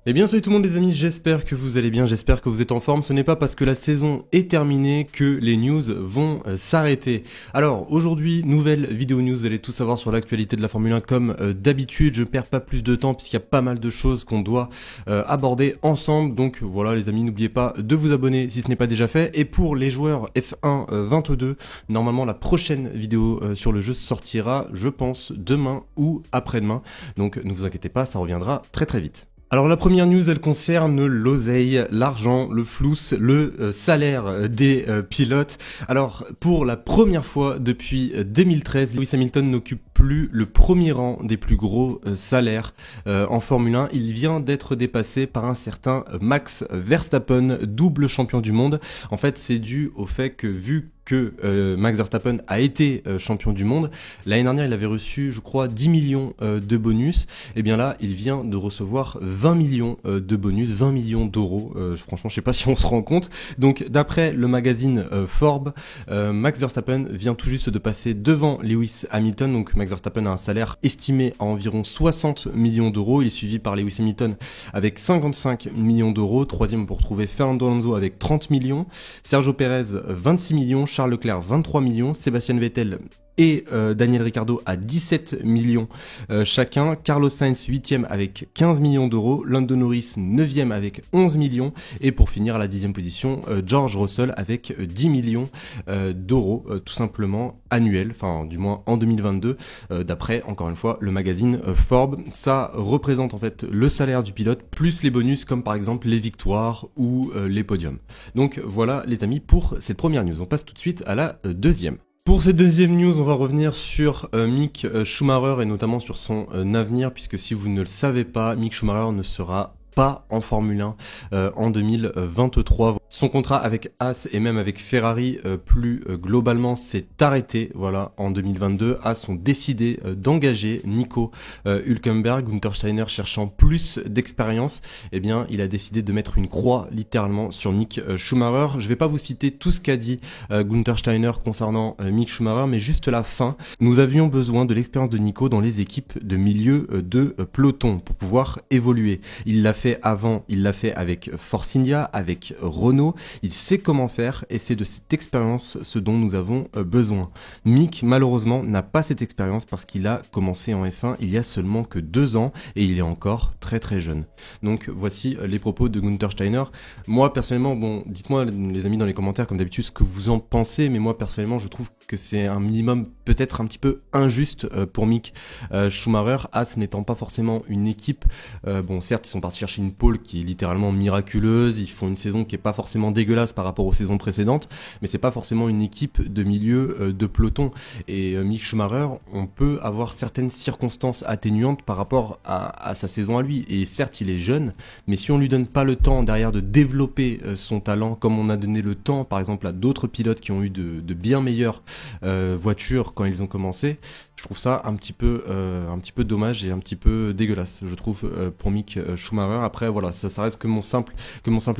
Eh bien salut tout le monde les amis, j'espère que vous allez bien, j'espère que vous êtes en forme. Ce n'est pas parce que la saison est terminée que les news vont s'arrêter. Alors aujourd'hui, nouvelle vidéo news, vous allez tout savoir sur l'actualité de la Formule 1 comme d'habitude. Je ne perds pas plus de temps puisqu'il y a pas mal de choses qu'on doit aborder ensemble. Donc voilà les amis, n'oubliez pas de vous abonner si ce n'est pas déjà fait. Et pour les joueurs F1 22, normalement la prochaine vidéo sur le jeu sortira, je pense, demain ou après-demain. Donc ne vous inquiétez pas, ça reviendra très très vite. Alors la première news, elle concerne l'oseille, l'argent, le flouss, le salaire des pilotes. Alors pour la première fois depuis 2013, Lewis Hamilton n'occupe plus le premier rang des plus gros salaires en Formule 1. Il vient d'être dépassé par un certain Max Verstappen, double champion du monde. En fait, c'est dû au fait que vu que Max Verstappen a été champion du monde. L'année dernière, il avait reçu, je crois, 10 millions de bonus. Et bien là, il vient de recevoir 20 millions de bonus, 20 millions d'euros. Franchement, je sais pas si on se rend compte. Donc, d'après le magazine Forbes, Max Verstappen vient tout juste de passer devant Lewis Hamilton. Donc, Max Verstappen a un salaire estimé à environ 60 millions d'euros. Il est suivi par Lewis Hamilton avec 55 millions d'euros. Troisième, pour trouver Fernando Alonso avec 30 millions. Sergio Perez, 26 millions. Charles Leclerc 23 millions, Sébastien Vettel et Daniel Ricciardo à 17 millions chacun, Carlos Sainz 8e avec 15 millions d'euros, Lando Norris 9e avec 11 millions et pour finir à la 10e position, George Russell avec 10 millions d'euros tout simplement annuels, enfin du moins en 2022 d'après encore une fois le magazine Forbes. Ça représente en fait le salaire du pilote plus les bonus comme par exemple les victoires ou les podiums. Donc voilà les amis pour cette première news. On passe tout de suite à la deuxième. Pour cette deuxième news, on va revenir sur Mick Schumacher et notamment sur son avenir, puisque si vous ne le savez pas, Mick Schumacher ne sera pas en Formule 1 en 2023. Son contrat avec Haas et même avec Ferrari plus globalement s'est arrêté voilà, en 2022. Haas ont décidé d'engager Nico Hülkenberg. Günther Steiner cherchant plus d'expérience, eh bien il a décidé de mettre une croix littéralement sur Mick Schumacher. Je vais pas vous citer tout ce qu'a dit Günther Steiner concernant Mick Schumacher, mais juste la fin. Nous avions besoin de l'expérience de Nico dans les équipes de milieu de peloton pour pouvoir évoluer. Il l'a fait avant, il l'a fait avec Force India, avec Renault, il sait comment faire et c'est de cette expérience ce dont nous avons besoin. Mick malheureusement n'a pas cette expérience parce qu'il a commencé en F1 il y a seulement que 2 ans et il est encore très très jeune. Donc voici les propos de Günther Steiner. Moi personnellement, bon, dites-moi les amis dans les commentaires comme d'habitude ce que vous en pensez, mais moi personnellement je trouve que c'est un minimum peut-être un petit peu injuste pour Mick Schumacher. Haas n'étant pas forcément une équipe, bon certes ils sont partis chercher une pole qui est littéralement miraculeuse, ils font une saison qui est pas forcément dégueulasse par rapport aux saisons précédentes, mais c'est pas forcément une équipe de milieu de peloton. Et Mick Schumacher, on peut avoir certaines circonstances atténuantes par rapport à sa saison à lui. Et certes il est jeune, mais si on lui donne pas le temps derrière de développer son talent, comme on a donné le temps par exemple à d'autres pilotes qui ont eu de bien meilleures voitures quand ils ont commencé, je trouve ça un petit peu dommage et un petit peu dégueulasse, je trouve, pour Mick Schumacher. Après voilà, ça reste que mon simple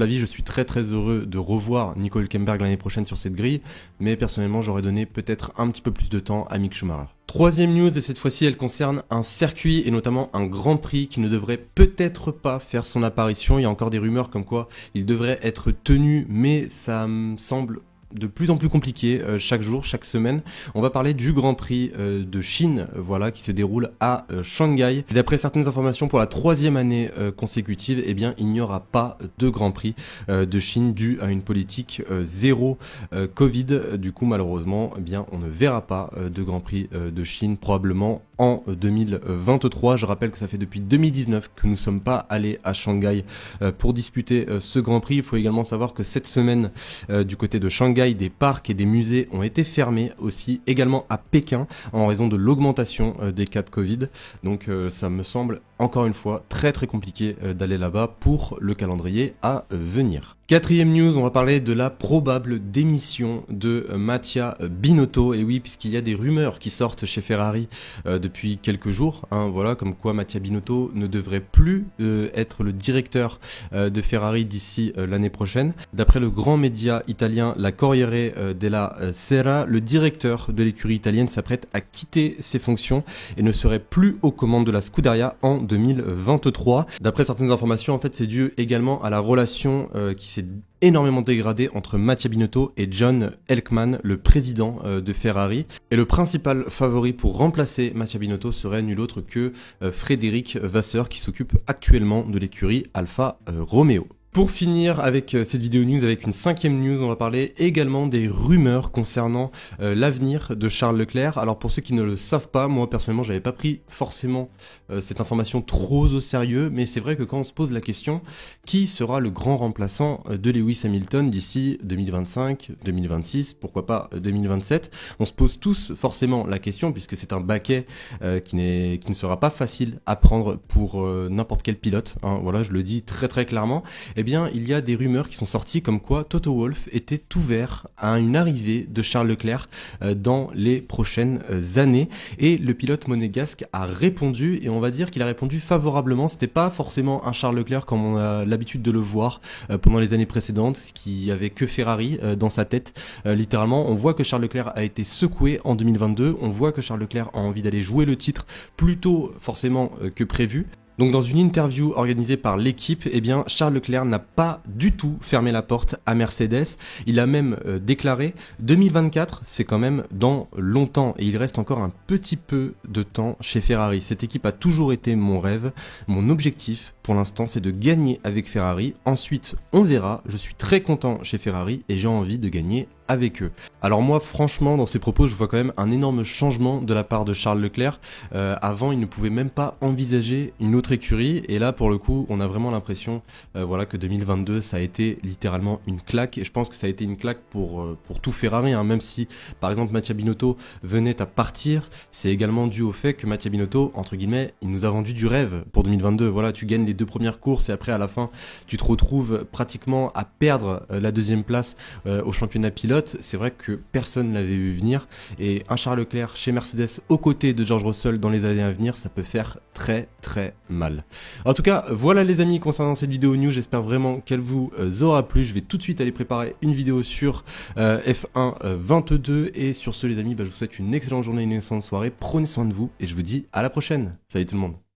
avis. Je suis très très heureux de revoir Nico Hülkenberg l'année prochaine sur cette grille, mais personnellement j'aurais donné peut-être un petit peu plus de temps à Mick Schumacher. Troisième news, et cette fois-ci elle concerne un circuit et notamment un Grand Prix qui ne devrait peut-être pas faire son apparition. Il y a encore des rumeurs comme quoi il devrait être tenu, mais ça me semble de plus en plus compliqué chaque jour, chaque semaine. On va parler du Grand Prix de Chine, voilà, qui se déroule à Shanghai. Et d'après certaines informations, pour la 3e année consécutive, eh bien, il n'y aura pas de Grand Prix de Chine dû à une politique zéro Covid. Du coup, malheureusement, eh bien, on ne verra pas de Grand Prix de Chine probablement en 2023. Je rappelle que ça fait depuis 2019 que nous ne sommes pas allés à Shanghai pour disputer ce Grand Prix. Il faut également savoir que cette semaine, du côté de Shanghai, des parcs et des musées ont été fermés aussi, également à Pékin, en raison de l'augmentation des cas de Covid. Donc ça me semble encore une fois très très compliqué d'aller là-bas pour le calendrier à venir. Quatrième news, on va parler de la probable démission de Mattia Binotto. Et oui, puisqu'il y a des rumeurs qui sortent chez Ferrari depuis quelques jours, hein, voilà, comme quoi Mattia Binotto ne devrait plus être le directeur de Ferrari d'ici l'année prochaine. D'après le grand média italien La Corriere della Sera, le directeur de l'écurie italienne s'apprête à quitter ses fonctions et ne serait plus aux commandes de la Scuderia en 2023. D'après certaines informations, en fait, c'est dû également à la relation qui s'est énormément dégradée entre Mattia Binotto et John Elkann, le président de Ferrari. Et le principal favori pour remplacer Mattia Binotto serait nul autre que Frédéric Vasseur, qui s'occupe actuellement de l'écurie Alfa Romeo. Pour finir avec cette vidéo news, avec une 5e news, on va parler également des rumeurs concernant l'avenir de Charles Leclerc. Alors pour ceux qui ne le savent pas, moi personnellement j'avais pas pris forcément cette information trop au sérieux, mais c'est vrai que quand on se pose la question, qui sera le grand remplaçant de Lewis Hamilton d'ici 2025, 2026, pourquoi pas 2027, on se pose tous forcément la question, puisque c'est un baquet qui ne sera pas facile à prendre pour n'importe quel pilote, hein, voilà, je le dis très très clairement. Eh bien, il y a des rumeurs qui sont sorties comme quoi Toto Wolff était ouvert à une arrivée de Charles Leclerc dans les prochaines années. Et le pilote monégasque a répondu, et on va dire qu'il a répondu favorablement. C'était pas forcément un Charles Leclerc comme on a l'habitude de le voir pendant les années précédentes, qui avait que Ferrari dans sa tête. Littéralement, on voit que Charles Leclerc a été secoué en 2022. On voit que Charles Leclerc a envie d'aller jouer le titre plus tôt forcément que prévu. Donc dans une interview organisée par l'équipe, eh bien Charles Leclerc n'a pas du tout fermé la porte à Mercedes. Il a même déclaré 2024, c'est quand même dans longtemps et il reste encore un petit peu de temps chez Ferrari. Cette équipe a toujours été mon rêve, mon objectif pour l'instant c'est de gagner avec Ferrari. Ensuite on verra, je suis très content chez Ferrari et j'ai envie de gagner avec eux. Alors moi franchement dans ces propos je vois quand même un énorme changement de la part de Charles Leclerc. Avant il ne pouvait même pas envisager une autre écurie et là pour le coup on a vraiment l'impression voilà, que 2022 ça a été littéralement une claque et je pense que ça a été une claque pour tout Ferrari, hein. Même si par exemple Mattia Binotto venait à partir, c'est également dû au fait que Mattia Binotto entre guillemets il nous a vendu du rêve pour 2022. Voilà, tu gagnes les 2 premières courses et après à la fin tu te retrouves pratiquement à perdre la 2e place au championnat pilote. C'est vrai que personne ne l'avait vu venir et un Charles Leclerc chez Mercedes aux côtés de George Russell dans les années à venir, ça peut faire très très mal. En tout cas, voilà les amis concernant cette vidéo news, j'espère vraiment qu'elle vous aura plu. Je vais tout de suite aller préparer une vidéo sur F1 22 et sur ce les amis, je vous souhaite une excellente journée, une excellente soirée, prenez soin de vous et je vous dis à la prochaine. Salut tout le monde.